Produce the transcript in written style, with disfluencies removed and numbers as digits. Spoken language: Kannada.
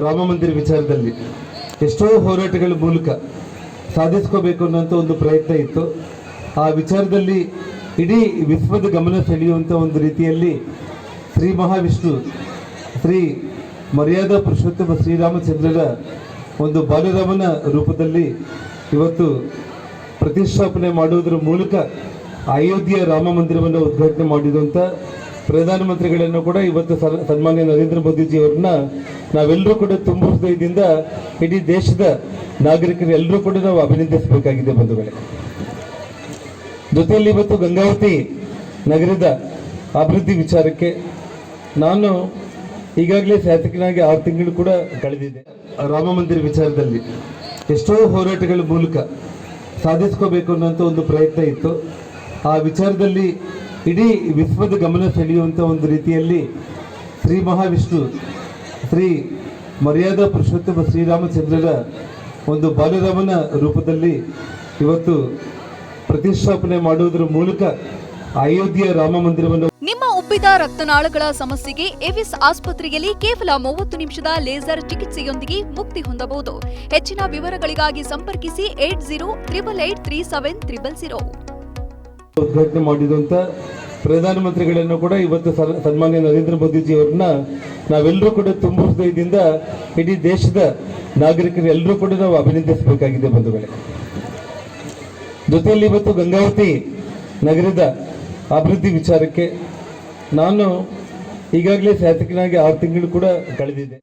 ರಾಮ ಮಂದಿರ ವಿಚಾರದಲ್ಲಿ ಎಷ್ಟೋ ಹೋರಾಟಗಳ ಮೂಲಕ ಸಾಧಿಸ್ಕೋಬೇಕು ಅನ್ನೋಂಥ ಒಂದು ಪ್ರಯತ್ನ ಇತ್ತು. ಆ ವಿಚಾರದಲ್ಲಿ ಇಡೀ ವಿಶ್ವದ ಗಮನ ಸೆಳೆಯುವಂಥ ಒಂದು ರೀತಿಯಲ್ಲಿ ಶ್ರೀ ಮಹಾವಿಷ್ಣು ಶ್ರೀ ಮರ್ಯಾದಾ ಪುರುಷೋತ್ತಮ ಶ್ರೀರಾಮಚಂದ್ರರ ಒಂದು ಬಾಲರಾಮನ ರೂಪದಲ್ಲಿ ಇವತ್ತು ಪ್ರತಿಷ್ಠಾಪನೆ ಮಾಡುವುದರ ಮೂಲಕ ಅಯೋಧ್ಯೆಯ ರಾಮ ಮಂದಿರವನ್ನು ಉದ್ಘಾಟನೆ ಮಾಡಿದಂಥ ಪ್ರಧಾನಮಂತ್ರಿಗಳನ್ನು ಕೂಡ ಇವತ್ತು ಸನ್ಮಾನ್ಯ ನರೇಂದ್ರ ಮೋದಿಜಿಯವರನ್ನ ನಾವೆಲ್ಲರೂ ಕೂಡ ತುಂಬ ಹೃದಯದಿಂದ ಇಡೀ ದೇಶದ ನಾಗರಿಕರೆಲ್ಲರೂ ಕೂಡ ನಾವು ಅಭಿನಂದಿಸಬೇಕಾಗಿದೆ ಬಂಧುಗಳೇ. ಜೊತೆಯಲ್ಲಿ ಇವತ್ತು ಗಂಗಾವತಿ ನಗರದ ಅಭಿವೃದ್ಧಿ ವಿಚಾರಕ್ಕೆ ನಾನು ಈಗಾಗಲೇ ಶಾಸಕನಾಗಿ 6 ತಿಂಗಳು ಕೂಡ ಕಳೆದಿದೆ. ರಾಮ ಮಂದಿರ ವಿಚಾರದಲ್ಲಿ ಎಷ್ಟೋ ಹೋರಾಟಗಳ ಮೂಲಕ ಸಾಧಿಸ್ಕೋಬೇಕು ಅನ್ನೋಂಥ ಒಂದು ಪ್ರಯತ್ನ ಇತ್ತು. ಆ ವಿಚಾರದಲ್ಲಿ ಇಡೀ ವಿಶ್ವದ ಗಮನ ಸೆಳೆಯುವಂಥ ಒಂದು ರೀತಿಯಲ್ಲಿ ಶ್ರೀ ಮಹಾವಿಷ್ಣು ಶ್ರೀ ಮರ್ಯಾದಾ ಪುರುಷೋತ್ತಮ ಶ್ರೀರಾಮಚಂದ್ರರ ಒಂದು ಬಾಲರಾಮನ ರೂಪದಲ್ಲಿ ಇವತ್ತು ಪ್ರತಿಷ್ಠಾಪನೆ ಮಾಡುವುದರ ಮೂಲಕ ಅಯೋಧ್ಯೆಯ ರಾಮ ಮಂದಿರವನ್ನು. ನಿಮ್ಮ ಉಬ್ಬಿದ ರಕ್ತನಾಳಗಳ ಸಮಸ್ಯೆಗೆ ಎವಿಸ್ ಆಸ್ಪತ್ರೆಯಲ್ಲಿ ಕೇವಲ 30 ನಿಮಿಷದ ಲೇಸರ್ ಚಿಕಿತ್ಸೆಯೊಂದಿಗೆ ಮುಕ್ತಿ ಹೊಂದಬಹುದು. ಹೆಚ್ಚಿನ ವಿವರಗಳಿಗಾಗಿ ಸಂಪರ್ಕಿಸಿ 8088837000. ಉದ್ಘಾಟನೆ ಮಾಡಿದಂಥ ಪ್ರಧಾನಮಂತ್ರಿಗಳನ್ನು ಕೂಡ ಇವತ್ತು ಸನ್ಮಾನ್ಯ ನರೇಂದ್ರ ಮೋದಿಜಿಯವರನ್ನ ನಾವೆಲ್ಲರೂ ಕೂಡ ತುಂಬ ಹೃದಯದಿಂದ ಇಡೀ ದೇಶದ ನಾಗರಿಕರೆಲ್ಲರೂ ಕೂಡ ನಾವು ಅಭಿನಂದಿಸಬೇಕಾಗಿದೆ ಬಂಧುಗಳೇ. ಜೊತೆಯಲ್ಲಿ ಇವತ್ತು ಗಂಗಾವತಿ ನಗರದ ಅಭಿವೃದ್ಧಿ ವಿಚಾರಕ್ಕೆ ನಾನು ಈಗಾಗಲೇ ಶಾಸಕನಾಗಿ 6 ತಿಂಗಳು ಕೂಡ ಕಳೆದಿದೆ.